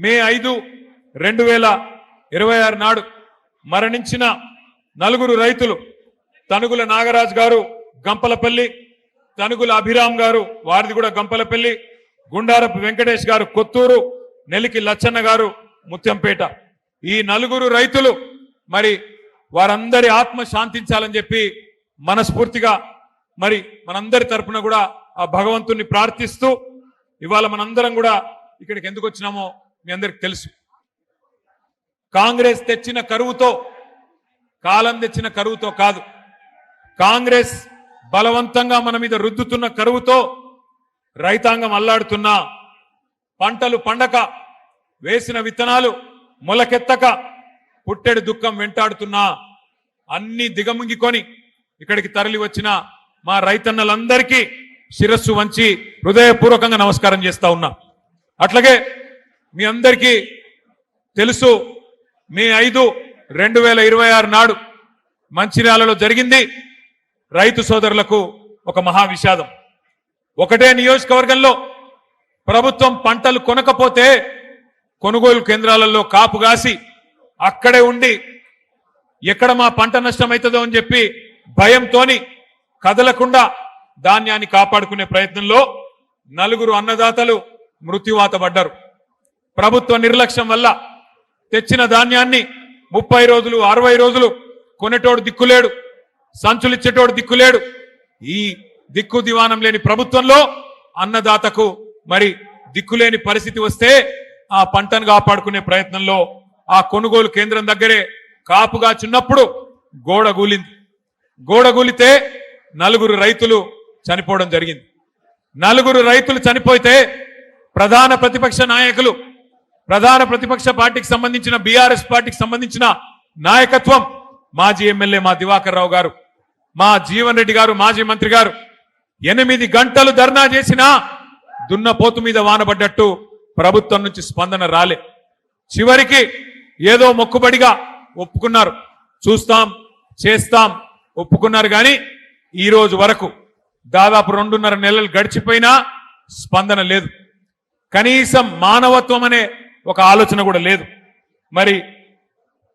మే 5, 2026 నాడు మరణించిన నలుగురు రైతులు తనుగుల నాగరాజు గారు గంపలపల్లి, తనుగుల అభిరామ్ గారు వారిది కూడా గంపలపల్లి, గుండారపు వెంకటేష్ గారు కొత్తూరు, నెలికి లచ్చన్న గారు ముత్యంపేట. ఈ నలుగురు రైతులు మరి వారందరి ఆత్మ శాంతించాలని చెప్పి మనస్ఫూర్తిగా మరి మనందరి తరపున కూడా ఆ భగవంతుణ్ణి ప్రార్థిస్తూ ఇవాళ మనందరం కూడా ఇక్కడికి ఎందుకు వచ్చినామో మీ అందరికి తెలుసు. కాంగ్రెస్ తెచ్చిన కరువుతో, కాలం తెచ్చిన కరువుతో కాదు, కాంగ్రెస్ బలవంతంగా మన మీద రుద్దుతున్న కరువుతో రైతాంగం అల్లాడుతున్నా, పంటలు పండక, వేసిన విత్తనాలు మొలకెత్తక, పుట్టెడు దుఃఖం వెంటాడుతున్నా అన్ని దిగముంగికొని ఇక్కడికి తరలి వచ్చిన మా రైతన్నలందరికీ శిరస్సు వంచి హృదయపూర్వకంగా నమస్కారం చేస్తా ఉన్నా. అట్లాగే మీ అందరికీ తెలుసు, మే 5, 2026 నాడు మంచిర్యాలలో జరిగింది రైతు సోదరులకు ఒక మహా విషాదం. ఒకటే నియోజకవర్గంలో ప్రభుత్వం పంటలు కొనకపోతే కొనుగోలు కేంద్రాలలో కాపుగాసి అక్కడే ఉండి ఎక్కడ మా పంట నష్టమవుతుందో అని చెప్పి భయంతోని కదలకుండా ధాన్యాన్ని కాపాడుకునే ప్రయత్నంలో నలుగురు అన్నదాతలు మృత్యువాత పడ్డారు. ప్రభుత్వ నిర్లక్ష్యం వల్ల తెచ్చిన ధాన్యాన్ని 30 రోజులు 60 రోజులు కొనేటోడు దిక్కులేడు, సంచులిచ్చేటోడు దిక్కులేడు. ఈ దిక్కు దివానం లేని ప్రభుత్వంలో అన్నదాతకు మరి దిక్కులేని పరిస్థితి వస్తే ఆ పంటను కాపాడుకునే ప్రయత్నంలో ఆ కొనుగోలు కేంద్రం దగ్గరే కాపుగా చిన్నప్పుడు గోడ కూలింది. గోడ కూలితే నలుగురు రైతులు చనిపోవడం జరిగింది. నలుగురు రైతులు చనిపోతే ప్రధాన ప్రతిపక్ష నాయకులు, ప్రధాన ప్రతిపక్ష పార్టీకి సంబంధించిన బీఆర్ఎస్ పార్టీకి సంబంధించిన నాయకత్వం, మాజీ ఎమ్మెల్యే మా దివాకర్ రావు గారు, మా జీవన్ రెడ్డి గారు, మాజీ మంత్రి గారు 8 గంటలు ధర్నా చేసినా దున్నపోతు మీద వానబడ్డట్టు ప్రభుత్వం నుంచి స్పందన రాలే. చివరికి ఏదో మొక్కుబడిగా ఒప్పుకున్నారు, చూస్తాం చేస్తాం ఒప్పుకున్నారు. కానీ ఈ రోజు వరకు దాదాపు 2.5 నెలలు గడిచిపోయినా స్పందన లేదు. కనీసం మానవత్వం అనే ఒక ఆలోచన కూడా లేదు. మరి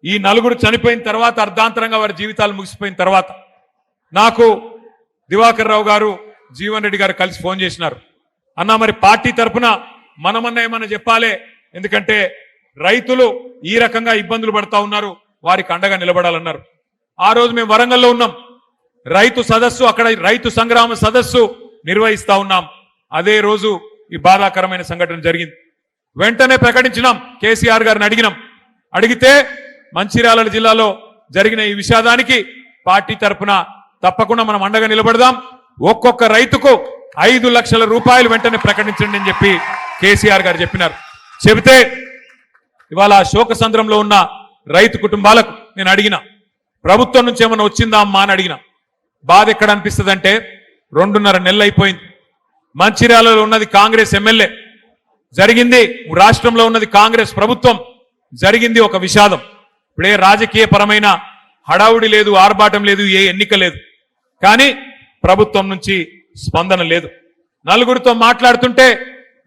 ఈ నలుగురు చనిపోయిన తర్వాత, అర్ధాంతరంగా వారి జీవితాలు ముగిసిపోయిన తర్వాత నాకు దివాకర్ రావు గారు, జీవన్ రెడ్డి గారు కలిసి ఫోన్ చేసినారు. అన్నా మరి పార్టీ తరఫున మనమన్నా ఏమన్నా చెప్పాలే, ఎందుకంటే రైతులు ఈ రకంగా ఇబ్బందులు పడతా ఉన్నారు, వారికి అండగా నిలబడాలన్నారు. ఆ రోజు మేము వరంగల్లో ఉన్నాం, రైతు సదస్సు, అక్కడ రైతు సంగ్రామ సదస్సు నిర్వహిస్తా ఉన్నాం. అదే రోజు ఈ బాధాకరమైన సంఘటన జరిగింది. వెంటనే ప్రకటించినాం, కేసీఆర్ గారిని అడిగితే మంచిర్యాల జిల్లాలో జరిగిన ఈ విషాదానికి పార్టీ తరఫున తప్పకుండా మనం అండగా నిలబడదాం, ఒక్కొక్క రైతుకు 5 లక్షల రూపాయలు వెంటనే ప్రకటించండి అని చెప్పి కేసీఆర్ గారు చెప్పినారు. చెబితే ఇవాళ శోక సంద్రంలో ఉన్న రైతు కుటుంబాలకు నేను అడిగిన, ప్రభుత్వం నుంచి ఏమన్నా వచ్చిందా అమ్మా అని అడిగిన. బాధ ఎక్కడ అనిపిస్తుంది అంటే 2.5 నెలలు అయిపోయింది. మంచిర్యాలలో ఉన్నది కాంగ్రెస్ ఎమ్మెల్యే, జరిగింది రాష్ట్రంలో ఉన్నది కాంగ్రెస్ ప్రభుత్వం, జరిగింది ఒక విషాదం. ఇప్పుడే రాజకీయ పరమైన హడావుడి లేదు, ఆర్భాటం లేదు, ఏ ఎన్నిక లేదు, కానీ ప్రభుత్వం నుంచి స్పందన లేదు. నలుగురితో మాట్లాడుతుంటే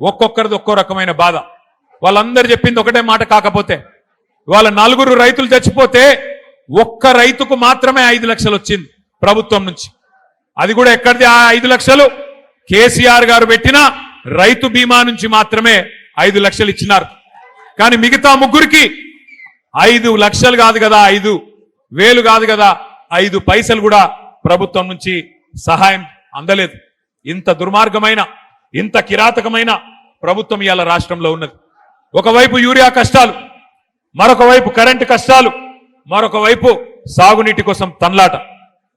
ఒక్కొక్కరిది ఒక్కో రకమైన బాధ. వాళ్ళందరూ చెప్పింది ఒకటే మాట. కాకపోతే వాళ్ళ 4 రైతులు చచ్చిపోతే ఒక్క రైతుకు మాత్రమే 5 లక్షలు వచ్చింది ప్రభుత్వం నుంచి. అది కూడా ఎక్కడిది ఆ 5 లక్షలు? కేసీఆర్ గారు పెట్టిన రైతు బీమా నుంచి మాత్రమే 5 లక్షలు ఇచ్చినారు. కానీ మిగతా ముగ్గురికి 5 లక్షలు కాదు కదా, 5,000 కాదు కదా, 5 పైసలు కూడా ప్రభుత్వం నుంచి సహాయం అందలేదు. ఇంత దుర్మార్గమైన, ఇంత కిరాతకమైన ప్రభుత్వం ఇవాళ రాష్ట్రంలో ఉన్నది. ఒకవైపు యూరియా కష్టాలు, మరొక వైపు కరెంటు కష్టాలు, మరొక వైపు సాగునీటి కోసం తన్లాట.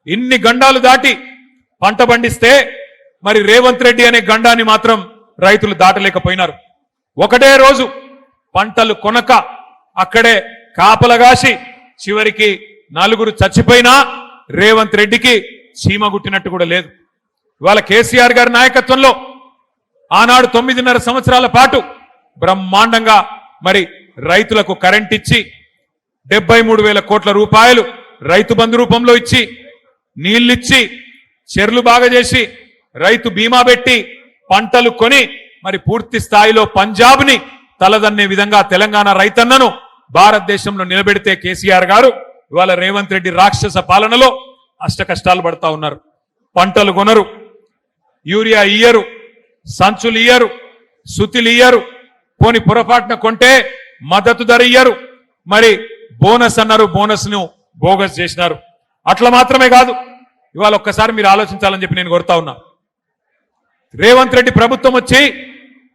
ఇన్ని గండాలు దాటి పంట పండిస్తే మరి రేవంత్ రెడ్డి అనే గండాన్ని మాత్రం రైతులు దాటలేకపోయినారు. ఒకటే రోజు పంటలు కొనక అక్కడే కాపలగాసి చివరికి 4 చచ్చిపోయినా రేవంత్ రెడ్డికి చీమ గుట్టినట్టు కూడా లేదు. ఇవాళ కేసీఆర్ గారి నాయకత్వంలో ఆనాడు 9.5 సంవత్సరాల పాటు బ్రహ్మాండంగా మరి రైతులకు కరెంట్ ఇచ్చి 73,000 కోట్ల రూపాయలు రైతు బంధు రూపంలో ఇచ్చి, నీళ్ళిచ్చి, చెర్లు బాగా చేసి, రైతు బీమా పెట్టి, పంటలు కొని మరి పూర్తి స్థాయిలో పంజాబ్ని తలదన్నే విధంగా తెలంగాణ రైతన్నను భారతదేశంలో నిలబెడితే కేసీఆర్ గారు ఇవాళ రేవంత్ రెడ్డి రాక్షస పాలనలో అష్ట కష్టాలు పడతా ఉన్నారు. పంటలు కొనరు, యూరియా ఇయ్యరు, సంచులు ఇయ్యరు, సుతిలు ఇయ్యరు, పోని పొరపాటున కొంటే మద్దతు ధర ఇయ్యరు, మరి బోనస్ అన్నారు, బోనస్ ను బోగస్ చేసినారు. అట్లా మాత్రమే కాదు, ఇవాళ ఒక్కసారి మీరు ఆలోచించాలని చెప్పి నేను కోరుతా ఉన్నా. రేవంత్ రెడ్డి ప్రభుత్వం వచ్చి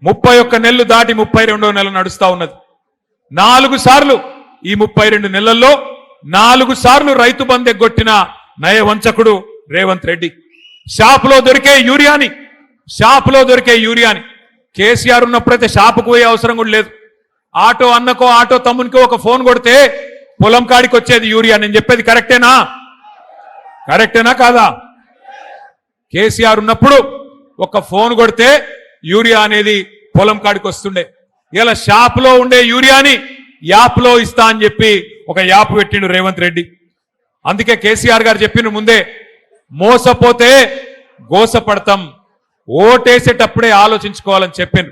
31 నెలలు దాటి 32వ నెల నడుస్తా ఉన్నది. 4 సార్లు ఈ 32 నెలల్లో 4 సార్లు రైతు బంధు ఎగ్గొట్టిన నయవంచకుడు రేవంత్ రెడ్డి. షాపులో దొరికే యూరియాని కేసీఆర్ ఉన్నప్పుడైతే షాపుకు పోయే అవసరం కూడా లేదు. ఆటో అన్నకో ఆటో తమ్మునికో ఒక ఫోన్ కొడితే పొలం కాడికి వచ్చేది యూరియా. నేను చెప్పేది కరెక్టేనా కాదా? కేసీఆర్ ఉన్నప్పుడు ఒక ఫోన్ కొడితే యూరియా అనేది పొలం కాడికి వస్తుండే. ఇలా షాపులో ఉండే యూరియాని యాప్లో ఇస్తా అని చెప్పి ఒక యాప్ పెట్టిండు రేవంత్ రెడ్డి. అందుకే కేసీఆర్ గారు చెప్పిన ముందే, మోసపోతే గోసపడతాం, ఓటేసేటప్పుడే ఆలోచించుకోవాలని చెప్పిండు.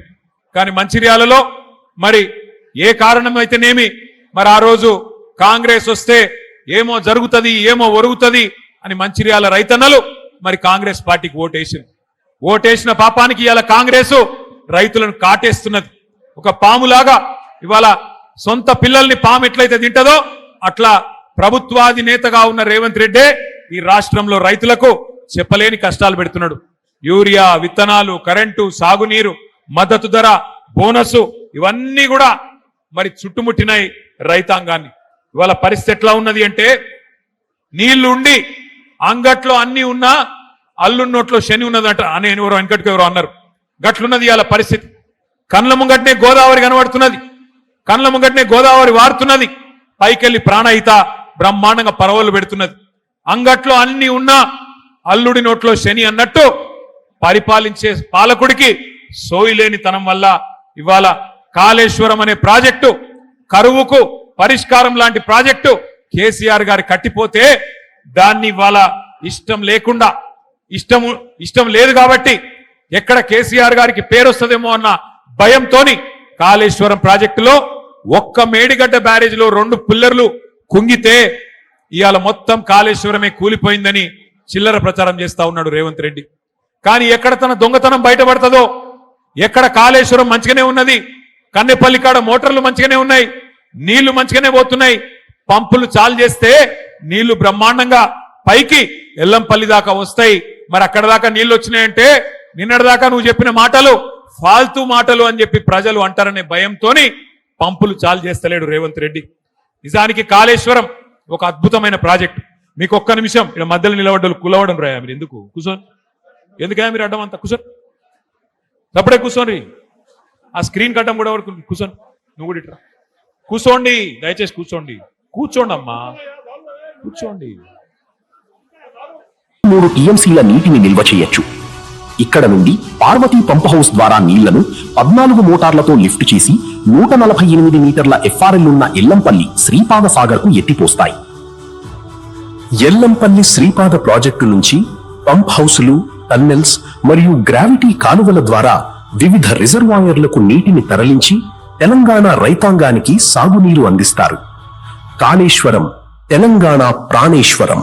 కానీ మంచిర్యాలలో మరి ఏ కారణమైతేనేమి మరి ఆ రోజు కాంగ్రెస్ వస్తే ఏమో జరుగుతుంది, ఏమో ఒరుగుతుంది అని మంచిర్యాల రైతన్నలు మరి కాంగ్రెస్ పార్టీకి ఓటేసిన పాపానికి ఇవాళ కాంగ్రెస్ రైతులను కాటేస్తున్నది. ఒక పాములాగా ఇవాళ సొంత పిల్లల్ని పాము ఎట్లయితే తింటదో అట్లా ప్రభుత్వాధినేతగా ఉన్న రేవంత్ రెడ్డి ఈ రాష్ట్రంలో రైతులకు చెప్పలేని కష్టాలు పెడుతున్నాడు. యూరియా, విత్తనాలు, కరెంటు, సాగునీరు, మద్దతు ధర, బోనసు ఇవన్నీ కూడా మరి చుట్టుముట్టినాయి రైతాంగాన్ని. ఇవాళ పరిస్థితి ఎట్లా ఉన్నది అంటే, నీళ్లు ఉండి అంగట్లో అన్ని ఉన్నా అల్లున్నోట్లో శని ఉన్నదట అని వెనకటికి అన్నారు. గట్లున్నది ఇవాళ పరిస్థితి. కండ్ల ముంగట్నే గోదావరి కనబడుతున్నది, కండ్ల ముంగట్నే గోదావరి వారుతున్నది, పైకెళ్లి ప్రాణహిత బ్రహ్మాండంగా పరవలు పెడుతున్నది. అంగట్లో అన్ని ఉన్నా అల్లుడి నోట్లో శని అన్నట్టు పరిపాలించే పాలకుడికి సోయిలేని తనం వల్ల ఇవాళ కాళేశ్వరం అనే ప్రాజెక్టు, కరువుకు పరిష్కారం లాంటి ప్రాజెక్టు కేసీఆర్ గారు కట్టిపోతే దాన్ని ఇవాళ ఇష్టం లేదు కాబట్టి ఎక్కడ కేసీఆర్ గారికి పేరు వస్తుందేమో అన్న భయంతోని కాళేశ్వరం ప్రాజెక్టులో ఒక్క మేడిగడ్డ బ్యారేజ్లో 2 పిల్లర్లు కుంగితే ఇవాళ మొత్తం కాళేశ్వరమే కూలిపోయిందని చిల్లర ప్రచారం చేస్తా ఉన్నాడు రేవంత్ రెడ్డి. కానీ ఎక్కడ తన దొంగతనం బయటపడుతుందో, ఎక్కడ కాళేశ్వరం మంచిగానే ఉన్నది, కన్నెపల్లి కాడ మోటార్లు మంచిగానే ఉన్నాయి, నీళ్లు మంచిగానే పోతున్నాయి, పంపులు చాలు చేస్తే నీళ్లు బ్రహ్మాండంగా పైకి ఎల్లంపల్లి దాకా వస్తాయి. మరి అక్కడ దాకా నీళ్లు వచ్చినాయంటే నిన్నటిదాకా నువ్వు చెప్పిన మాటలు ఫాల్తూ మాటలు అని చెప్పి ప్రజలు అంటారనే భయంతోని పంపులు చాలు చేస్తలేడు రేవంత్ రెడ్డి. నిజానికి కాళేశ్వరం ఒక అద్భుతమైన ప్రాజెక్ట్. మీకు ఒక్క నిమిషం ఇక్కడ మధ్యలో నిలబడ్డలు కులవడం రాయా, మీరు ఎందుకు కూర్చోని, ఎందుకయా మీరు అడ్డం అంతా కూర్చోని, తప్పుడే కూర్చోండి. ఆ స్క్రీన్ కట్టం కూడా వరకు కూర్చోండి, నువ్వు కూడా ఇట్రా కూర్చోండి, దయచేసి కూర్చోండి అమ్మా కూర్చోండి. 3 టీఎంసీల నీటిని నిల్వ చేయొచ్చు. ఇక్కడ నుండి పార్వతీ పంప్ హౌస్ ద్వారా నీళ్లను 14 మోటార్లతో లిఫ్ట్ చేసి 148 మీటర్ల ఎఫ్ఆర్ఎల్ ఉన్న ఎల్లంపల్లి శ్రీపాద సాగర్ కు ఎత్తిపోస్తాయి. ఎల్లంపల్లి శ్రీపాద ప్రాజెక్టు నుంచి పంప్ హౌసులు, టన్నెల్స్ మరియు గ్రావిటీ కాలువల ద్వారా వివిధ రిజర్వాయర్లకు నీటిని తరలించి తెలంగాణ రైతాంగానికి సాగునీరు అందిస్తారు. కాళేశ్వరం తెలంగాణ ప్రాణేశ్వరం.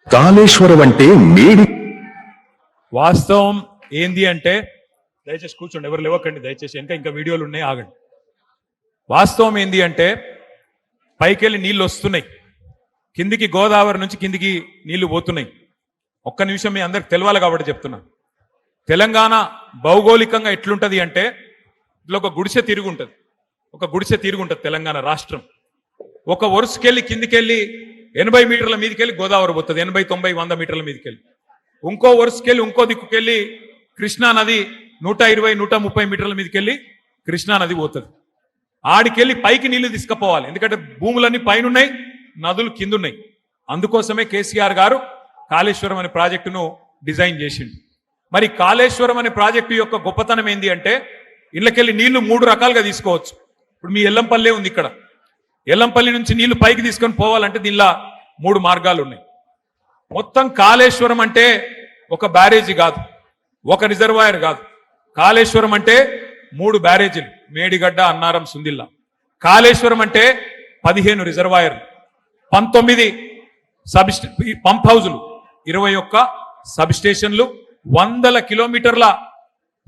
కాళేశ్వరం అంటే మేడి. వాస్తవం ఏంది అంటే, దయచేసి కూర్చోండి, ఎవరు లేవకండి దయచేసి, ఇంకా వీడియోలు ఉన్నాయి, ఆగండి. వాస్తవం ఏంది అంటే, పైకెళ్ళి నీళ్లు వస్తున్నాయి, కిందికి గోదావరి నుంచి కిందికి నీళ్లు పోతున్నాయి. ఒక్క నిమిషం మీ అందరికి తెలవాలి కాబట్టి చెప్తున్నా. తెలంగాణ భౌగోళికంగా ఎట్లుంటది అంటే, ఇట్లా ఒక గుడిసె తిరుగుంటది తెలంగాణ రాష్ట్రం. ఒక వరుసకెళ్ళి కిందికెళ్ళి 80 మీటర్ల మీదకెళ్ళి గోదావరి పోతుంది, 80, 90, 100 మీటర్ల మీదకెళ్ళి. ఇంకో వరుసకెళ్ళి ఇంకో దిక్కుకెళ్ళి కృష్ణా నది 120, 130 మీటర్ల మీదకెళ్ళి కృష్ణా నది పోతుంది. ఆడికెళ్ళి పైకి నీళ్లు తీసుకుపోవాలి, ఎందుకంటే భూములన్నీ పైనున్నాయి, నదులు కిందున్నాయి. అందుకోసమే కేసీఆర్ గారు కాళేశ్వరం అనే ప్రాజెక్టును డిజైన్ చేసిండు. మరి కాళేశ్వరం అనే ప్రాజెక్టు యొక్క గొప్పతనం ఏంది అంటే, ఇళ్ళకెళ్ళి నీళ్లు 3 రకాలుగా తీసుకోవచ్చు. ఇప్పుడు మీ ఎల్లంపల్లే ఉంది, ఇక్కడ ఎల్లంపల్లి నుంచి నీళ్లు పైకి తీసుకొని పోవాలంటే దీనిలో 3 మార్గాలు ఉన్నాయి. మొత్తం కాళేశ్వరం అంటే ఒక బ్యారేజీ కాదు, ఒక రిజర్వాయర్ కాదు. కాళేశ్వరం అంటే 3 బ్యారేజీలు మేడిగడ్డ, అన్నారం, సుందిల్లా. కాళేశ్వరం అంటే 15 రిజర్వాయర్లు, 19 పంప్ హౌజులు, 21 సబ్ స్టేషన్లు, 100 కిలోమీటర్ల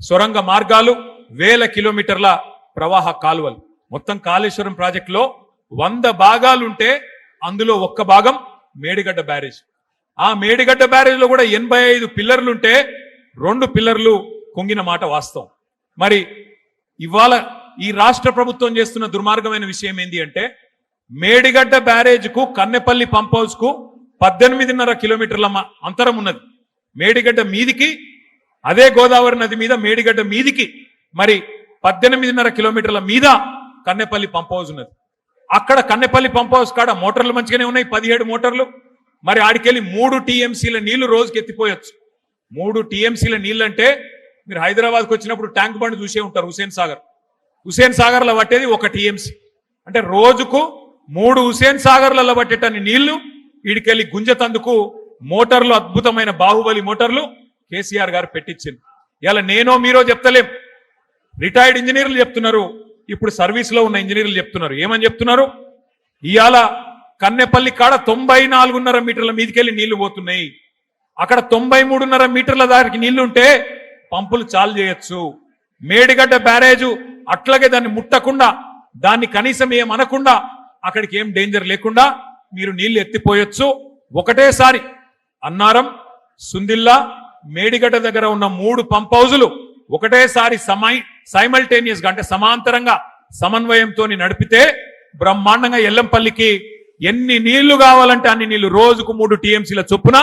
సొరంగ మార్గాలు, 1000 కిలోమీటర్ల ప్రవాహ కాలువలు. మొత్తం కాళేశ్వరం ప్రాజెక్టులో 100 భాగాలుంటే అందులో 1 భాగం మేడిగడ్డ బ్యారేజ్. ఆ మేడిగడ్డ బ్యారేజ్ లో కూడా 85 పిల్లర్లుంటే 2 పిల్లర్లు కుంగిన మాట వాస్తవం. మరి ఇవాళ ఈ రాష్ట్ర ప్రభుత్వం చేస్తున్న దుర్మార్గమైన విషయం ఏంటి అంటే, మేడిగడ్డ బ్యారేజ్ కు కన్నెపల్లి పంప్ హౌస్ కు 18.5 కిలోమీటర్ల అంతరం ఉన్నది. మేడిగడ్డ మీదికి, అదే గోదావరి నది మీద మేడిగడ్డ మీదికి మరి 18.5 కిలోమీటర్ల మీద కన్నెపల్లి పంప్ హౌస్ ఉన్నది. అక్కడ కన్నెపల్లి పంప్ హౌస్ కాడ మోటార్లు మంచిగానే ఉన్నాయి, 17 మోటార్లు. మరి ఆడికెళ్ళి 3 టీఎంసీల నీళ్లు రోజుకి ఎత్తిపోయొచ్చు. 3 టీఎంసీల నీళ్ళు అంటే మీరు హైదరాబాద్కి వచ్చినప్పుడు ట్యాంక్ బండ్ చూసే ఉంటారు, హుసేన్ సాగర్లో పట్టేది 1 టీఎంసీ. అంటే రోజుకు 3 హుసేన్ సాగర్లలో పట్టేటన్ని నీళ్లు వీడికెళ్ళి గుంజతందుకు మోటార్లు, అద్భుతమైన బాహుబలి మోటార్లు కేసీఆర్ గారు పెట్టించింది. ఇలా నేనో మీరో చెప్తలేం, రిటైర్డ్ ఇంజనీర్లు చెప్తున్నారు, ఇప్పుడు సర్వీస్ లో ఉన్న ఇంజనీర్లు చెప్తున్నారు. ఏమని చెప్తున్నారు? ఇవాళ కన్నెపల్లి కాడ 94.5 మీటర్ల మీదకెళ్ళి నీళ్లు పోతున్నాయి. అక్కడ 93.5 మీటర్ల దానికి నీళ్లుంటే పంపులు చాలు చేయొచ్చు. మేడిగడ్డ బ్యారేజు అట్లాగే దాన్ని ముట్టకుండా, దాన్ని కనీసం ఏమనకుండా, అక్కడికి ఏం డేంజర్ లేకుండా మీరు నీళ్లు ఎత్తిపోయొచ్చు. ఒకటేసారి అన్నారం, సుందిల్లా, మేడిగడ్డ దగ్గర ఉన్న 3 పంప్ హౌజులు ఒకటేసారి సైమల్టేనియస్ గా అంటే సమాంతరంగా సమన్వయంతో నడిపితే బ్రహ్మాండంగా ఎల్లంపల్లికి ఎన్ని నీళ్లు కావాలంటే అన్ని నీళ్లు, రోజుకు 3 టీఎంసీల చొప్పున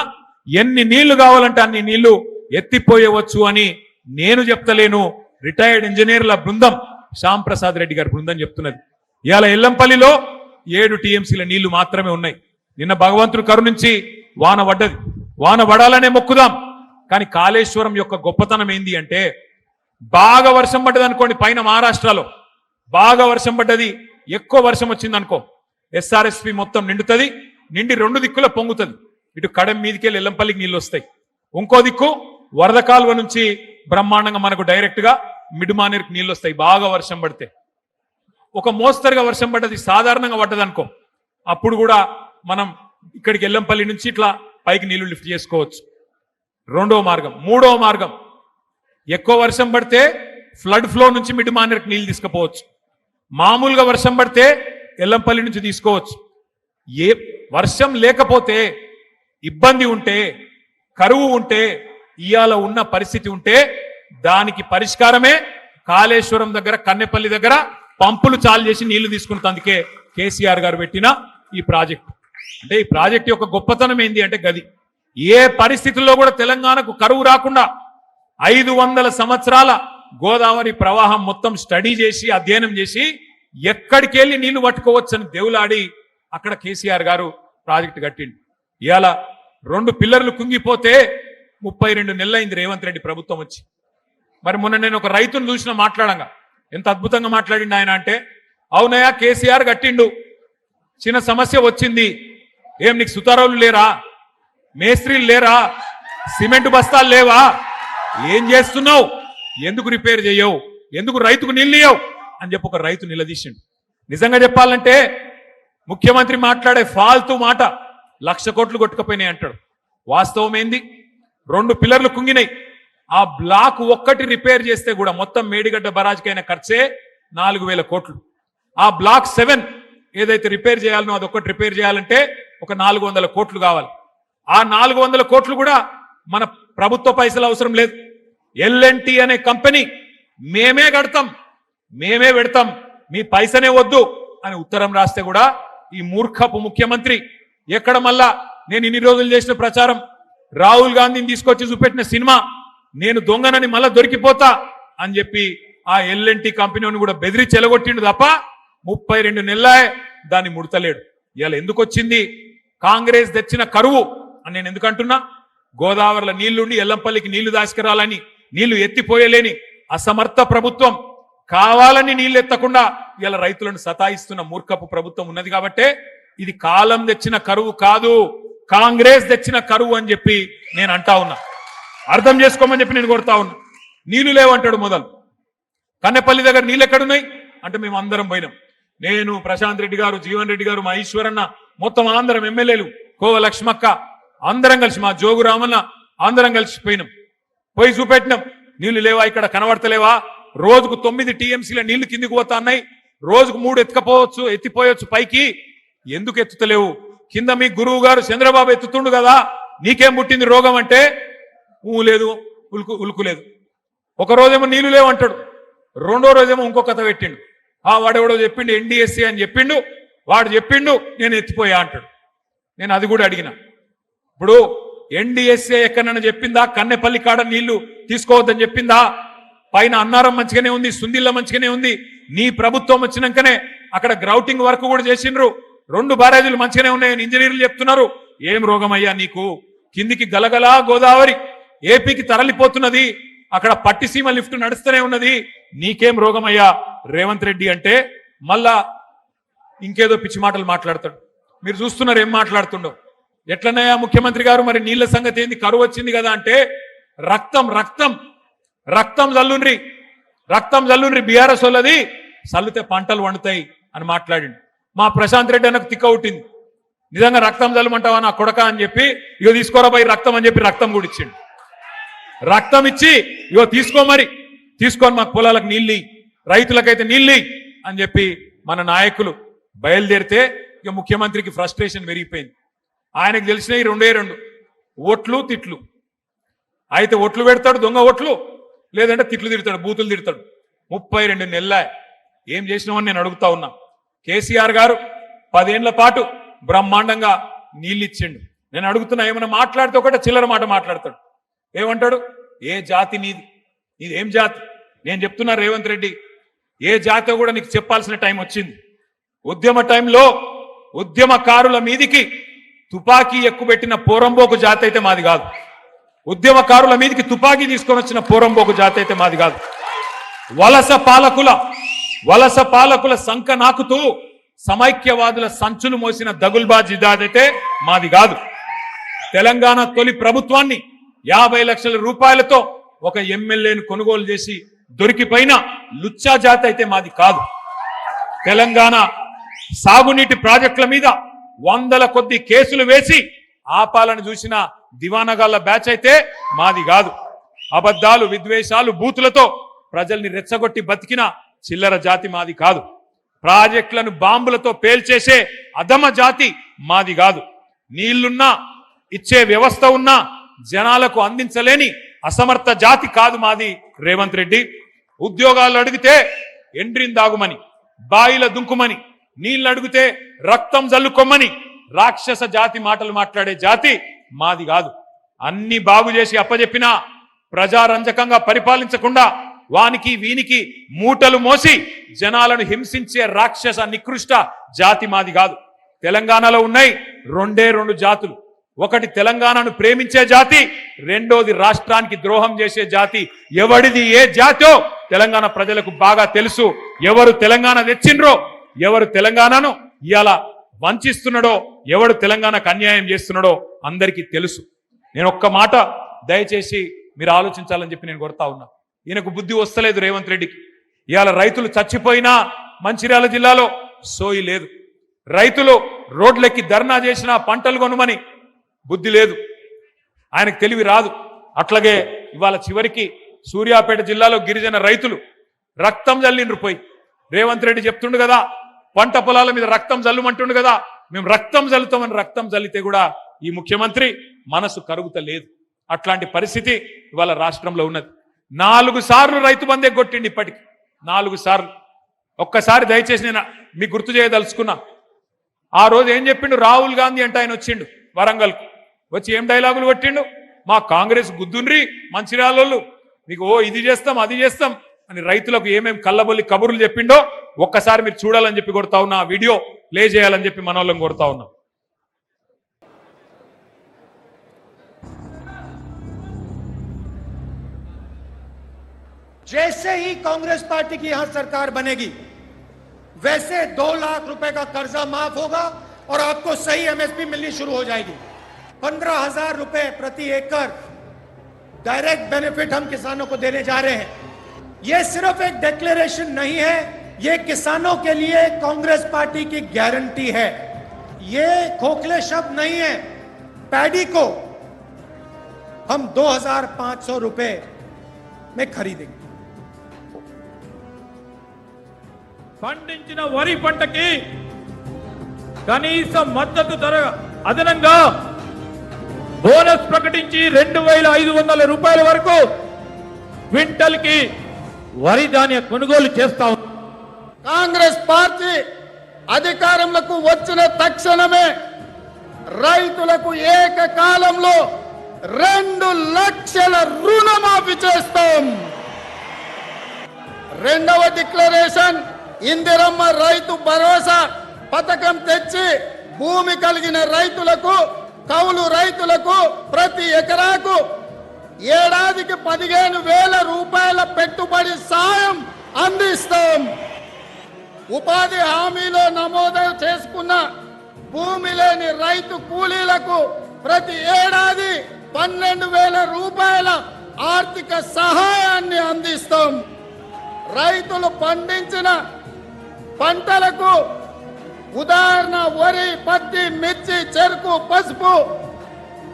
ఎన్ని నీళ్లు కావాలంటే అన్ని నీళ్లు ఎత్తిపోయవచ్చు అని నేను చెప్తలేను, రిటైర్డ్ ఇంజనీర్ల బృందం, శ్యామ్ ప్రసాద్ రెడ్డి గారి బృందం చెప్తున్నది. ఇవాళ ఎల్లంపల్లిలో 7 టీఎంసీల నీళ్లు మాత్రమే ఉన్నాయి. నిన్న భగవంతుడు కరుణించి వాన పడ్డది, వాన పడాలనే మొక్కుదాం. కానీ కాళేశ్వరం యొక్క గొప్పతనం ఏంది అంటే, బాగా వర్షం పడ్డది అనుకోండి, పైన మహారాష్ట్రలో బాగా వర్షం పడ్డది, ఎక్కువ వర్షం వచ్చింది అనుకో, ఎస్ఆర్ఎస్పి మొత్తం నిండుతుంది, నిండి 2 దిక్కుల పొంగుతుంది. ఇటు కడం మీదకెళ్ళి ఎల్లంపల్లికి నీళ్ళు వస్తాయి, ఇంకో దిక్కు వరద కాలువ నుంచి బ్రహ్మాండంగా మనకు డైరెక్ట్ గా మిడ్మానేర్కి నీళ్ళు వస్తాయి. బాగా వర్షం పడితే ఒక మోస్తరుగా వర్షం పడ్డది, సాధారణంగా పడ్డది అనుకో, అప్పుడు కూడా మనం ఇక్కడికి ఎల్లంపల్లి నుంచి ఇట్లా పైకి నీళ్లు లిఫ్ట్ చేసుకోవచ్చు. 2వ మార్గం. 3వ మార్గం, ఎక్కువ వర్షం పడితే ఫ్లడ్ ఫ్లో నుంచి మిడ్మానేర్కి నీళ్లు తీసుకుపోవచ్చు. మామూలుగా వర్షం పడితే ఎల్లంపల్లి నుంచి తీసుకోవచ్చు. ఏ వర్షం లేకపోతే, ఇబ్బంది ఉంటే, కరువు ఉంటే, ఇయాల ఉన్న పరిస్థితి ఉంటే దానికి పరిష్కారమే కాళేశ్వరం దగ్గర, కన్నెపల్లి దగ్గర పంపులు చాలు చేసి నీళ్లు తీసుకున్నందుకే కేసీఆర్ గారు పెట్టిన ఈ ప్రాజెక్టు. అంటే ఈ ప్రాజెక్టు యొక్క గొప్పతనం ఏంది అంటే గది. ఏ పరిస్థితుల్లో కూడా తెలంగాణకు కరువు రాకుండా 500 సంవత్సరాల గోదావరి ప్రవాహం మొత్తం స్టడీ చేసి, అధ్యయనం చేసి, ఎక్కడికి వెళ్ళి నీళ్లు పట్టుకోవచ్చని దేవులాడి అక్కడ కేసీఆర్ గారు ప్రాజెక్టు కట్టిండు. ఇవాళ 2 పిల్లర్లు కుంగిపోతే 32 నెలలైంది రేవంత్ రెడ్డి ప్రభుత్వం వచ్చి. మరి మొన్న నేను ఒక రైతును చూసిన మాట్లాడంగా ఎంత అద్భుతంగా మాట్లాడిండు ఆయన అంటే, అవునయ్యా కేసీఆర్ కట్టిండు, చిన్న సమస్య వచ్చింది, ఏం నీకు సుతారావులు లేరా, మేస్త్రీలు లేరా, సిమెంట్ బస్తాలు లేవా, ఏం చేస్తున్నావు, ఎందుకు రిపేర్ చేయవు, ఎందుకు రైతుకు నీళ్ళు ఇయ్యవు అని చెప్పి ఒక రైతు నిలదీసిండు. నిజంగా చెప్పాలంటే ముఖ్యమంత్రి మాట్లాడే ఫాల్తూ మాట 1,00,000 కోట్లు కొట్టుకుపోయినాయి అంటాడు. వాస్తవం ఏంది? 2 పిల్లర్లు కుంగినాయి. ఆ బ్లాక్ ఒక్కటి రిపేర్ చేస్తే కూడా మొత్తం మేడిగడ్డ బరాజ్కైన ఖర్చే 4,000 కోట్లు. ఆ బ్లాక్ 7 ఏదైతే రిపేర్ చేయాలనో అదొక్కటి రిపేర్ చేయాలంటే ఒక 400 కోట్లు కావాలి. ఆ 400 కోట్లు కూడా మన ప్రభుత్వ పైసలు అవసరం లేదు. ఎల్ఎన్టీ అనే కంపెనీ మేమే కడతాం, మేమే పెడతాం, మీ పైసనే వద్దు అని ఉత్తరం రాస్తే కూడా ఈ మూర్ఖపు ముఖ్యమంత్రి ఎక్కడ మళ్ళా నేను ఇన్ని రోజులు చేసిన ప్రచారం, రాహుల్ గాంధీని తీసుకొచ్చి చూపెట్టిన సినిమా నేను దొంగనని మళ్ళా దొరికిపోతా అని చెప్పి ఆ ఎల్ఎన్టీ కంపెనీని కూడా బెదిరించి చెలగొట్టిండు తప్ప 32 నెలలే దాన్ని ముడతలేడు. ఇవాళ ఎందుకు వచ్చింది? కాంగ్రెస్ తెచ్చిన కరువు అని నేను ఎందుకంటున్నా, గోదావరిలో నీళ్లుండి ఎల్లంపల్లికి నీళ్లు దాసుకురాలని, నీళ్లు ఎత్తిపోయలేని అసమర్థ ప్రభుత్వం, కావాలని నీళ్లు ఎత్తకుండా ఇలా రైతులను సతాయిస్తున్న మూర్ఖపు ప్రభుత్వం ఉన్నది. కాబట్టే ఇది కాలం తెచ్చిన కరువు కాదు, కాంగ్రెస్ తెచ్చిన కరువు అని చెప్పి నేను అంటా ఉన్నా. అర్థం చేసుకోమని చెప్పి నేను కొడతా ఉన్నా. నీళ్లు లేవంటాడు మొదలు. కన్నెపల్లి దగ్గర నీళ్ళు ఎక్కడున్నాయి అంటే మేము అందరం పోయినాం. నేను, ప్రశాంత్ రెడ్డి గారు, జీవన్ రెడ్డి గారు, మా ఈశ్వరన్న, మొత్తం అందరం ఎమ్మెల్యేలు, కోవ లక్ష్మక్క అందరం కలిసి, మా జోగు రామన్న అందరం కలిసి పోయినాం. పోయి చూపెట్టినాం, నీళ్లు లేవా, ఇక్కడ కనబడతలేవా, రోజుకు 9 టీఎంసీల నీళ్లు కిందికి పోతా ఉన్నాయి, రోజుకు 3 ఎత్తిపోయొచ్చు పైకి, ఎందుకు ఎత్తుతలేవు, కింద మీ గురువు గారు చంద్రబాబు ఎత్తుతుండు కదా, నీకేం పుట్టింది రోగం అంటే లేదు, ఉలుకు లేదు. ఒక రోజేమో నీళ్లు లేవు అంటాడు, రెండో రోజేమో ఇంకో కథ పెట్టిండు, వాడెవడో చెప్పిండు ఎన్డీఎస్సీ అని చెప్పిండు, వాడు చెప్పిండు నేను ఎత్తిపోయా అంటాడు. నేను అది కూడా అడిగిన, ఇప్పుడు ఎన్డీఎస్సీ ఎక్కడన్నా చెప్పిందా కన్నెపల్లి కాడ నీళ్లు తీసుకోవద్దని చెప్పిందా? పైన అన్నారం మంచిగానే ఉంది, సుందిల్ల మంచిగానే ఉంది, నీ ప్రభుత్వం వచ్చినాకనే అక్కడ గ్రౌటింగ్ వర్క్ కూడా చేసిండ్రు, 2 బ్యారేజీలు మంచిగానే ఉన్నాయని ఇంజనీర్లు చెప్తున్నారు. ఏం రోగం అయ్యా నీకు, కిందికి గలగలా గోదావరి ఏపీకి తరలిపోతున్నది, అక్కడ పట్టిసీమ లిఫ్ట్ నడుస్తూనే ఉన్నది, నీకేం రోగం అయ్యా రేవంత్ రెడ్డి అంటే మళ్ళా ఇంకేదో పిచ్చి మాటలు మాట్లాడతాడు. మీరు చూస్తున్నారు ఏం మాట్లాడుతుండో. ఎట్లనయ్యా ముఖ్యమంత్రి గారు, మరి నీళ్ల సంగతి ఏంది, కరువు వచ్చింది కదా అంటే రక్తం రక్తం రక్తం జల్లుండ్రి బీఆర్ఎస్ వాళ్ళది, చల్లితే పంటలు వండుతాయి అని మాట్లాడిండు. మా ప్రశాంత్ రెడ్డి అన్నకు తిక్క ఉట్టింది, నిజంగా రక్తం జల్లమంటావా నా కొడక అని చెప్పి, ఇగో తీసుకోరా పోయి రక్తం అని చెప్పి రక్తం కూడా ఇచ్చిండు. రక్తం ఇచ్చి ఇగో తీసుకొని మాకు పొలాలకు నీళ్ళు, రైతులకైతే నీళ్ళు అని చెప్పి మన నాయకులు బయలుదేరితే ఇక ముఖ్యమంత్రికి ఫ్రస్ట్రేషన్ పెరిగిపోయింది. ఆయనకు తెలిసినవి 2 ఓట్లు తిట్లు. అయితే ఓట్లు పెడతాడు, దొంగ ఓట్లు, లేదంటే తిట్లు తిడతాడు, బూతులు తిడతాడు. 32 నెలల ఏం చేసినామని నేను అడుగుతా ఉన్నా. కేసీఆర్ గారు 10 ఏళ్ల పాటు బ్రహ్మాండంగా నీళ్ళు ఇచ్చిండు. నేను అడుగుతున్నా, ఏమైనా మాట్లాడితే ఒకటే చిల్లర మాట మాట్లాడతాడు. ఏమంటాడు, ఏ జాతి నీది ఏం జాతి? నేను చెప్తున్నా రేవంత్ రెడ్డి, ఏ జాతో కూడా నీకు చెప్పాల్సిన టైం వచ్చింది. ఉద్యమ టైంలో ఉద్యమకారుల మీదికి తుపాకీ ఎక్కుబెట్టిన పోరంబోకు జాతి అయితే మాది కాదు. ఉద్యమకారుల మీదికి తుపాకీ తీసుకొని వచ్చిన పోరంబోకు జాతి అయితే మాది కాదు. వలస పాలకుల సంఖ నాకుతూ సమైక్యవాదుల సంచులు మోసిన దగుల్బాజీ జాతి మాది కాదు. తెలంగాణ తొలి ప్రభుత్వాన్ని 50 లక్షల రూపాయలతో ఒక ఎమ్మెల్యేను కొనుగోలు చేసి దొరికిపోయిన లుచ్చా జాతి అయితే మాది కాదు. తెలంగాణ సాగునీటి ప్రాజెక్టుల మీద 100ల కొద్ది కేసులు వేసి ఆపాలను చూసిన దివానగాళ్ల బ్యాచ్ అయితే మాది కాదు. అబద్ధాలు, విద్వేషాలు, బూతులతో ప్రజల్ని రెచ్చగొట్టి బతికిన చిల్లర జాతి మాది కాదు. ప్రాజెక్టులను బాంబులతో పేల్చేసే అధమ జాతి మాది కాదు. నీళ్లున్నా ఇచ్చే వ్యవస్థ ఉన్నా జనాలకు అందించలేని అసమర్థ జాతి కాదు మాది రేవంత్ రెడ్డి. ఉద్యోగాలు అడిగితే ఎండ్రిందాగుమని, బాయిల దుంకుమని, నీళ్లు అడిగితే రక్తం జల్లుకొమ్మని రాక్షస జాతి మాటలు మాట్లాడే జాతి మాది కాదు. అన్ని బాగు చేసి అప్పజెప్పినా ప్రజారంజకంగా పరిపాలించకుండా వానికి వీనికి మూటలు మోసి జనాలను హింసించే రాక్షస నికృష్ట జాతి మాది కాదు. తెలంగాణలో ఉన్నాయి 2 జాతులు. ఒకటి తెలంగాణను ప్రేమించే జాతి, రెండోది రాష్ట్రానికి ద్రోహం చేసే జాతి. ఎవడిది ఏ జాతో తెలంగాణ ప్రజలకు బాగా తెలుసు. ఎవరు తెలంగాణ తెచ్చిండ్రో, ఎవరు తెలంగాణను ఇవాళ వంచిస్తున్నాడో, ఎవడు తెలంగాణకు అన్యాయం చేస్తున్నాడో అందరికీ తెలుసు. నేను ఒక్క మాట దయచేసి మీరు ఆలోచించాలని చెప్పి నేను కోరుతా ఉన్నా. ఈయనకు బుద్ధి వస్తలేదు రేవంత్ రెడ్డికి. ఇవాళ రైతులు చచ్చిపోయినా మంచిర్యాల జిల్లాలో సోయి లేదు. రైతులు రోడ్లెక్కి ధర్నా చేసినా పంటలు కొనుమని బుద్ధి లేదు, ఆయనకు తెలివి రాదు. అట్లాగే ఇవాళ చివరికి సూర్యాపేట జిల్లాలో గిరిజన రైతులు రక్తం జల్లిండ్రు పోయి. రేవంత్ రెడ్డి చెప్తుండు కదా, పంట పొలాల మీద రక్తం జల్లుమంటుండు కదా, మేము రక్తం జల్లుతామని రక్తం జల్లితే కూడా ఈ ముఖ్యమంత్రి మనసు కరుగుతలేదు. అట్లాంటి పరిస్థితి ఇవాళ రాష్ట్రంలో ఉన్నది. 4 సార్లు రైతు బంధే కొట్టిండి, ఇప్పటికి 4 సార్లు. ఒక్కసారి దయచేసి నేను మీకు గుర్తు చేయదలుచుకున్నా. ఆ రోజు ఏం చెప్పిండు రాహుల్ గాంధీ అంటే, ఆయన వచ్చిండు వరంగల్కు, వచ్చి ఏం డైలాగులు కొట్టిండు, మా కాంగ్రెస్ గుద్దుండ్రి మంచిర్యాలలో, మీకు ఇది చేస్తాం అది చేస్తాం అని రైతులకు ఏమేం కళ్ళబొల్లి కబుర్లు చెప్పిండో ఒక్కసారి మీరు చూడాలని చెప్పి కొడతా ఉన్నా. ఆ వీడియో ప్లే చేయాలని చెప్పి మనోళ్ళని కొడతా ఉన్నా. जैसे ही कांग्रेस पार्टी की यहां सरकार बनेगी वैसे 2 लाख रुपए का कर्जा माफ होगा और आपको सही एमएसपी मिलनी शुरू हो जाएगी। 15,000 रुपए प्रति एकड़ डायरेक्ट बेनिफिट हम किसानों को देने जा रहे हैं। ये सिर्फ एक डिक्लेरेशन नहीं है, ये किसानों के लिए कांग्रेस पार्टी की गारंटी है। ये खोखले शब्द नहीं है। पैडी को हम 2,500 रुपए में खरीदेंगे। పండించిన వరి పంటకి కనీస మద్దతు ధర అదనంగా బోనస్ ప్రకటించి 2,500 రూపాయల వరకు క్వింటల్ కి వరి ధాన్య కొనుగోలు చేస్తాం. కాంగ్రెస్ పార్టీ అధికారంలోకి వచ్చిన తక్షణమే రైతులకు ఏకకాలంలో 2 లక్షల రుణమాఫీ చేస్తాం. రెండవ డిక్లరేషన్ ఇందిరమ్మ రైతు భరోసా పథకం తెచ్చి భూమి కలిగిన రైతులకు, కౌలు రైతులకు ప్రతి ఎకరాకు ఏడాదికి 15,000 రూపాయల పెట్టుబడి సాయం అందిస్తాం. ఉపాధి హామీలో నమోదు చేసుకున్న భూమి లేని రైతు కూలీలకు ప్రతి ఏడాది 12,000 రూపాయల ఆర్థిక సహాయాన్ని అందిస్తాం. రైతులు పండించిన పంటలకు ఉదాహరణ వరి, పత్తి, మిర్చి, చెరుకు, పసుపు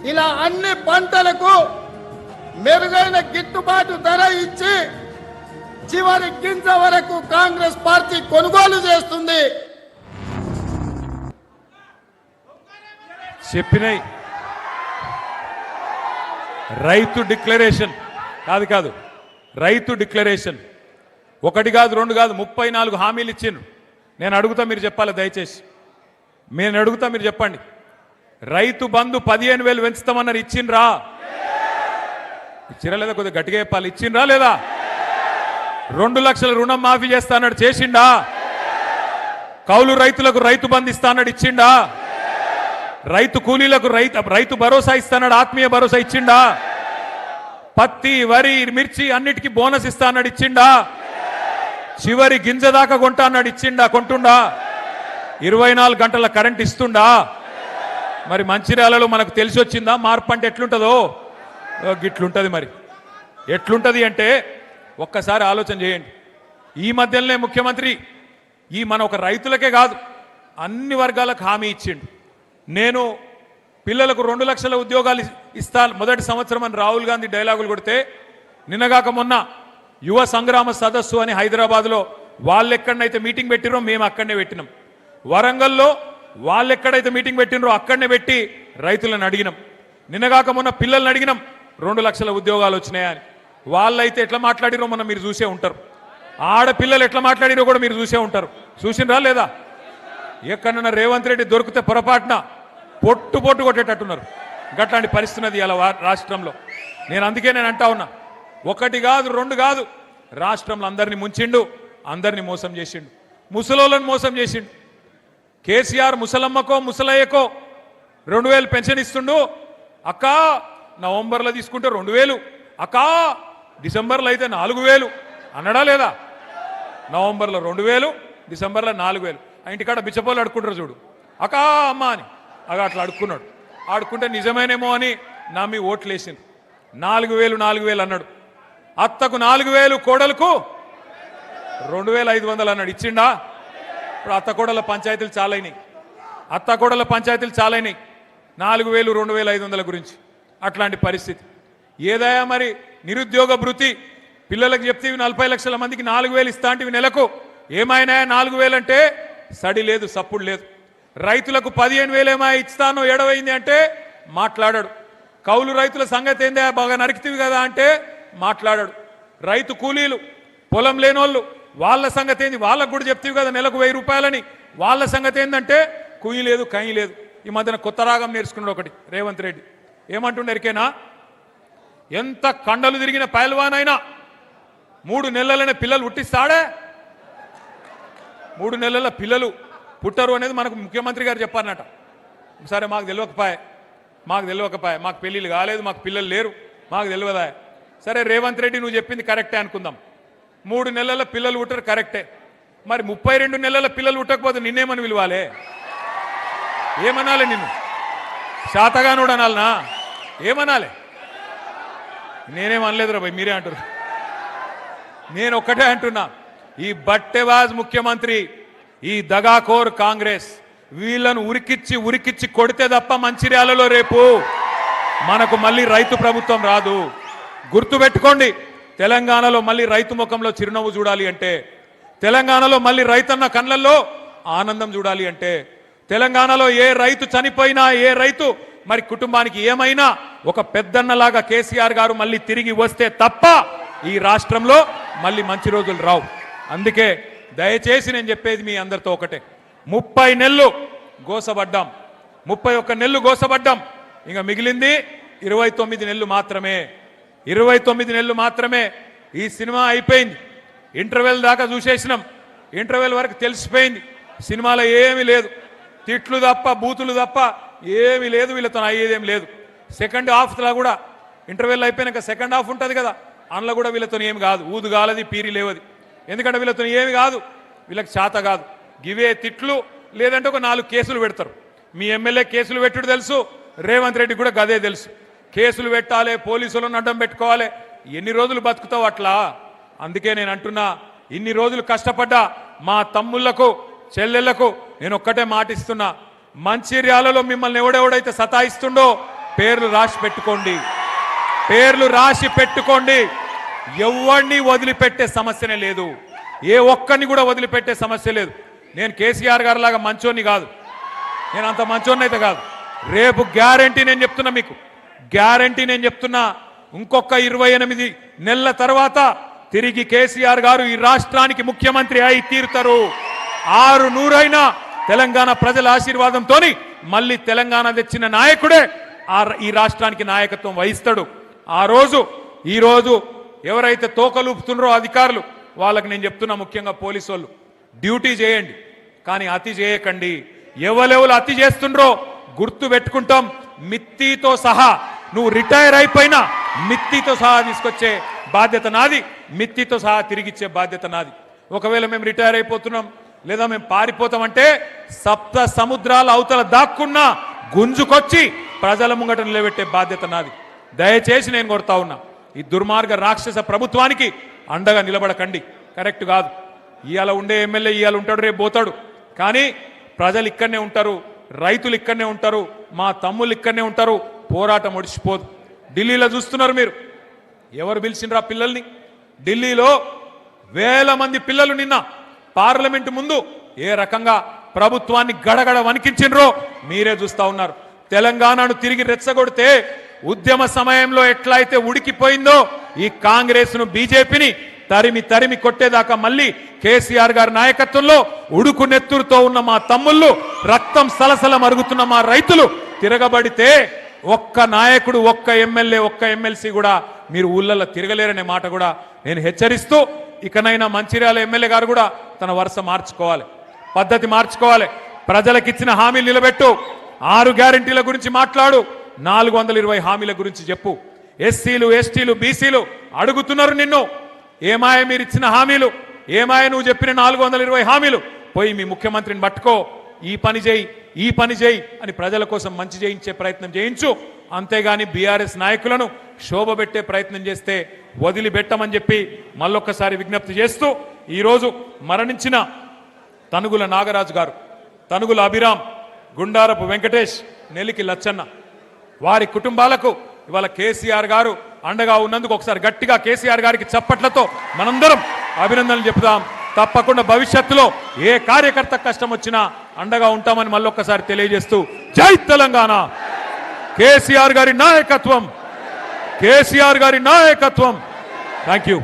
ఇలా అన్ని పంటలకు మెరుగైన గిట్టుబాటు ధర ఇచ్చి చివరి గింజ వరకు కాంగ్రెస్ పార్టీ కొనుగోలు చేస్తుంది. చెప్పినాయి రైతు డిక్లరేషన్ కాదు రైతు డిక్లరేషన్ ఒకటి కాదు, 2 కాదు, 34 హామీలు ఇచ్చిండ్రు. నేను అడుగుతా, మీరు చెప్పాలి దయచేసి. నేను అడుగుతా, మీరు చెప్పండి. రైతు బంధు 15,000 పెంచుతామన్నారు, ఇచ్చిండ్రా? ఇచ్చిరా లేదా? కొద్దిగా గట్టిగా చెప్పాలి. ఇచ్చిండ్రా లేదా? 2 లక్షల రుణం మాఫీ చేస్తా అన్నాడు, చేసిండా? కౌలు రైతులకు రైతు బంధు ఇస్తా అన్నాడు, ఇచ్చిండా? రైతు కూలీలకు రైతు భరోసా ఇస్తాడు, ఆత్మీయ భరోసా ఇచ్చిండా? పత్తి, వరి, మిర్చి అన్నిటికీ బోనస్ ఇస్తా అన్నాడు, ఇచ్చిండా? చివరి గింజ దాకా కొంటా అన్నాడు, ఇచ్చిండా? కొంటుండా? 24 గంటల కరెంట్ ఇస్తుండా? మరి మంచిర్యాలలో మనకు తెలిసి వచ్చిందా మార్పు అంటే ఎట్లుంటుందో? గిట్లుంటది. మరి ఎట్లుంటది అంటే ఒక్కసారి ఆలోచన చేయండి. ఈ మధ్యలోనే ముఖ్యమంత్రి మన ఒక రైతులకే కాదు అన్ని వర్గాలకు హామీ ఇచ్చిండు. నేను పిల్లలకు 2 లక్షల ఉద్యోగాలు ఇస్తా మొదటి సంవత్సరం అని రాహుల్ గాంధీ డైలాగులు కొడితే, నిన్నగాక మొన్న యువ సంగ్రామ సదస్సు అని హైదరాబాద్లో వాళ్ళు ఎక్కడనైతే మీటింగ్ పెట్టిరో మేము అక్కడనే పెట్టినాం. వరంగల్లో వాళ్ళు ఎక్కడైతే మీటింగ్ పెట్టినరో అక్కడనే పెట్టి రైతులను అడిగినాం. నిన్నగాక మొన్న పిల్లల్ని అడిగినాం 2 లక్షల ఉద్యోగాలు వచ్చినాయని. వాళ్ళైతే ఎట్లా మాట్లాడిరో మనం మీరు చూసే ఉంటారు. ఆడపిల్లలు ఎట్లా మాట్లాడిరో కూడా మీరు చూసే ఉంటారు. చూసినరా లేదా? ఎక్కడన్నా రేవంత్ రెడ్డి దొరికితే పొరపాటున పొట్టు కొట్టేటట్టున్నారు. గట్లాంటి పరిస్థితి ఇలా రాష్ట్రంలో. అందుకే నేను అంటా ఉన్నా, 1 కాదు 2 కాదు, రాష్ట్రంలో అందరినీ ముంచిండు, అందరినీ మోసం చేసిండు, ముసలోళ్ళని మోసం చేసిండు. కేసీఆర్ ముసలమ్మకో ముసలయ్యకో 2,000 పెన్షన్ ఇస్తుండు. అక్క నవంబర్లో తీసుకుంటే 2,000, అక్క డిసెంబర్లో అయితే 4,000 అన్నడా లేదా? నవంబర్లో 2,000, డిసెంబర్లో 4,000. ఆ ఇంటికాడ బిచ్చపోలు అడుక్కుంటారు చూడు, అక్క అమ్మ అని. అట్లా అడుక్కున్నాడు. ఆడుకుంటే నిజమేనేమో అని నమ్మి ఓట్లు వేసింది. 4,000 అన్నాడు. అత్తకు 4,000, కోడలకు 2,500 అన్నాడు, ఇచ్చిండా? ఇప్పుడు అత్తకోడల పంచాయతీలు చాలైనాయి. 4,000, 2,500 గురించి అట్లాంటి పరిస్థితి. ఏదయా మరి నిరుద్యోగ భృతి పిల్లలకు చెప్తే 40 లక్షల మందికి 4,000 ఇస్తా అంటే నెలకు ఏమైనా 4,000 అంటే సడి లేదు, సప్పుడు లేదు. రైతులకు 15,000 ఏమా ఇస్తానో ఏడవైంది అంటే మాట్లాడాడు. కౌలు రైతుల సంగతి ఏందే, బాగా నరికితివి కదా అంటే మాట్లాడాడు. రైతు కూలీలు, పొలం లేనోళ్ళు వాళ్ళ సంగతి ఏంది, వాళ్ళకు కూడా చెప్తివి కదా నెలకు 1,000 రూపాయలని, వాళ్ళ సంగతి ఏంటంటే కుయ్యి లేదు, కయ్యి లేదు. ఈ మధ్యన కొత్త రాగం నేర్చుకున్నాడు ఒకటి రేవంత్ రెడ్డి. ఏమంటుండరికేనా, ఎంత కండలు తిరిగిన పైల్వానైనా 3 నెలలనే పిల్లలు పుట్టిస్తాడే. 3 నెలల పిల్లలు పుట్టరు అనేది మనకు ముఖ్యమంత్రి గారు చెప్పారన్నట. సరే మాకు తెలియకపాయే, మాకు పెళ్ళిళ్ళు కాలేదు, మాకు పిల్లలు లేరు, మాకు తెలియదా. సరే రేవంత్ రెడ్డి నువ్వు చెప్పింది కరెక్టే అనుకుందాం. 3 నెలల పిల్లలు పుట్టరు కరెక్టే. మరి 32 నెలల పిల్లలు పుట్టకపోతే నిన్నేమని పిలవాలే? ఏమనాలి? నిన్ను శాతగానుడు అనాలనా? ఏమనాలి? నేనేమనలేదురా భయ్, మీరే అంటారు. నేను ఒక్కటే అంటున్నా, ఈ బట్టెవాజ్ ముఖ్యమంత్రి, ఈ దగాకోర్ కాంగ్రెస్ వీళ్ళను ఉరికిచ్చి కొడితే తప్ప మంచిర్యాలలో రేపు మనకు మళ్ళీ రైతు ప్రభుత్వం రాదు. గుర్తుపెట్టుకోండి, తెలంగాణలో మళ్ళీ రైతు ముఖంలో చిరునవ్వు చూడాలి అంటే, తెలంగాణలో మళ్ళీ రైతన్న కళ్ళల్లో ఆనందం చూడాలి అంటే, తెలంగాణలో ఏ రైతు చనిపోయినా, ఏ రైతు మరి కుటుంబానికి ఏమైనా ఒక పెద్దన్నలాగా కేసీఆర్ గారు మళ్ళీ తిరిగి వస్తే తప్ప ఈ రాష్ట్రంలో మళ్ళీ మంచి రోజులు రావు. అందుకే దయచేసి నేను చెప్పేది మీ అందరితో ఒకటే, 30 నెలలు గోసబడ్డాం, 31 నెలలు గోసబడ్డాం, ఇంకా మిగిలింది 29 నెలలు మాత్రమే. 29 నెలలు మాత్రమే. ఈ సినిమా అయిపోయింది, ఇంటర్వెల్ దాకా చూసేసినాం, ఇంటర్వెల్ వరకు తెలిసిపోయింది సినిమాలో ఏమీ లేదు, తిట్లు తప్ప బూతులు తప్ప ఏమీ లేదు, వీళ్ళతో అయ్యేదేం లేదు. సెకండ్ హాఫ్లో కూడా ఇంటర్వెల్ అయిపోయినాక సెకండ్ హాఫ్ ఉంటుంది కదా, అందులో కూడా వీళ్ళతో ఏమి కాదు, ఊదు గాలది పీరి లేవది. ఎందుకంటే వీళ్ళతో ఏమి కాదు, వీళ్ళకి చేత కాదు, గివే తిట్లు, లేదంటే ఒక 4 కేసులు పెడతారు. మీ ఎమ్మెల్యే కేసులు పెట్టుడు తెలుసు, రేవంత్ రెడ్డి కూడా గదే తెలుసు. కేసులు పెట్టాలి, పోలీసులను అడ్డం పెట్టుకోవాలి, ఎన్ని రోజులు బతుకుతావు అట్లా? అందుకే నేను అంటున్నా, ఇన్ని రోజులు కష్టపడ్డా మా తమ్ముళ్లకు చెల్లెళ్లకు నేను ఒక్కటే మాటిస్తున్నా, మంచిర్యాలలో మిమ్మల్ని ఎవడెవడైతే సతాయిస్తుండో పేర్లు రాసి పెట్టుకోండి, పేర్లు రాసి పెట్టుకోండి. ఎవరిని వదిలిపెట్టే సమస్యనే లేదు, ఏ ఒక్కరిని కూడా వదిలిపెట్టే సమస్య లేదు. నేను కేసీఆర్ గారి లాగా మంచోని కాదు, నేను అంత మంచోని అయితే కాదు. రేపు గ్యారంటీ నేను చెప్తున్నా, మీకు గ్యారంటీ నేను చెప్తున్నా, ఇంకొక 28 నెలల తర్వాత తిరిగి కేసీఆర్ గారు ఈ రాష్ట్రానికి ముఖ్యమంత్రి అయి తీరుతారు. 600 తెలంగాణ ప్రజల ఆశీర్వాదంతో మళ్ళీ తెలంగాణ తెచ్చిన నాయకుడే ఈ రాష్ట్రానికి నాయకత్వం వహిస్తాడు. ఆ రోజు ఈ రోజు ఎవరైతే తోకలూపుతున్నారో అధికారులు, వాళ్ళకి నేను చెప్తున్నా, ముఖ్యంగా పోలీసు వాళ్ళు, డ్యూటీ చేయండి కానీ అతి చేయకండి. ఎవరెవరు అతి చేస్తుండ్రో గుర్తు పెట్టుకుంటాం, మిత్తితో సహా. నువ్వు రిటైర్ అయిపోయినా మిత్తితో సహా తీసుకొచ్చే బాధ్యత నాది, మిత్తితో సహా తిరిగిచ్చే బాధ్యత నాది. ఒకవేళ మేము రిటైర్ అయిపోతున్నాం లేదా మేము పారిపోతామంటే 7 సముద్రాల అవతల దాక్కున్నా గుంజుకొచ్చి ప్రజల ముంగట నిలబెట్టే బాధ్యత నాది. దయచేసి నేను కోరుతా ఉన్నా, ఈ దుర్మార్గ రాక్షస ప్రభుత్వానికి అండగా నిలబడకండి, కరెక్ట్ కాదు. ఇవాళ ఉండే ఎమ్మెల్యే ఇవాళ ఉంటాడు, రేపు పోతాడు, కానీ ప్రజలు ఇక్కడనే ఉంటారు, రైతులు ఇక్కడనే ఉంటారు, మా తమ్ముళ్ళు ఇక్కడనే ఉంటారు, పోరాటం ఒడిచిపోదు. ఢిల్లీలో చూస్తున్నారు మీరు, ఎవరు పిలిచిండ్రా పిల్లల్ని? ఢిల్లీలో వేల మంది పిల్లలు నిన్న పార్లమెంటు ముందు ఏ రకంగా ప్రభుత్వాన్ని గడగడ వణికించిండ్రో మీరే చూస్తా ఉన్నారు. తెలంగాణను తిరిగి రెచ్చగొడితే ఉద్యమ సమయంలో ఎట్లయితే ఉడికిపోయిందో ఈ కాంగ్రెస్ ను బీజేపీని తరిమి కొట్టేదాకా మళ్ళీ కేసీఆర్ గారి నాయకత్వంలో ఉడుకు నెత్తురుతో ఉన్న మా తమ్ముళ్ళు, రక్తం సలసల మరుగుతున్న మా రైతులు తిరగబడితే ఒక్క నాయకుడు, ఒక్క ఎమ్మెల్యే, ఒక్క ఎమ్మెల్సీ కూడా మీరు ఊళ్ళల్లో తిరగలేరనే మాట కూడా నేను హెచ్చరిస్తూ, ఇకనైనా మంచిర్యాల ఎమ్మెల్యే గారు కూడా తన వరుస మార్చుకోవాలి, పద్ధతి మార్చుకోవాలి. ప్రజలకిచ్చిన హామీలు నిలబెట్టు, 6 గ్యారెంటీల గురించి మాట్లాడు, 420 హామీల గురించి చెప్పు. ఎస్సీలు, ఎస్టీలు, బీసీలు అడుగుతున్నారు నిన్ను, ఏమాయ మీరు ఇచ్చిన హామీలు, ఏమాయ నువ్వు చెప్పిన 420 హామీలు? పోయి మీ ముఖ్యమంత్రిని పట్టుకో, ఈ పని చేయి అని ప్రజల కోసం మంచి చేయించే ప్రయత్నం చేయించు. అంతేగాని బీఆర్ఎస్ నాయకులను శోభబెట్టే ప్రయత్నం చేస్తే వదిలిపెట్టమని చెప్పి మళ్ళొక్కసారి విజ్ఞప్తి చేస్తూ, ఈరోజు మరణించిన తనుగుల నాగరాజు గారు, తనుగుల అభిరామ్, గుండారపు వెంకటేష్, నెలికి లచ్చన్న వారి కుటుంబాలకు ఇవాళ కేసీఆర్ గారు అండగా ఉన్నందుకు ఒకసారి గట్టిగా కేసీఆర్ గారికి చప్పట్లతో మనందరం అభినందనలు చెప్తాం. తప్పకుండా భవిష్యత్తులో ఏ కార్యకర్త కష్టం వచ్చినా అండగా ఉంటామని మళ్ళొక్కసారి తెలియజేస్తూ, జై తెలంగాణ, కేసీఆర్ గారి నాయకత్వం, కేసీఆర్ గారి నాయకత్వం. Thank you.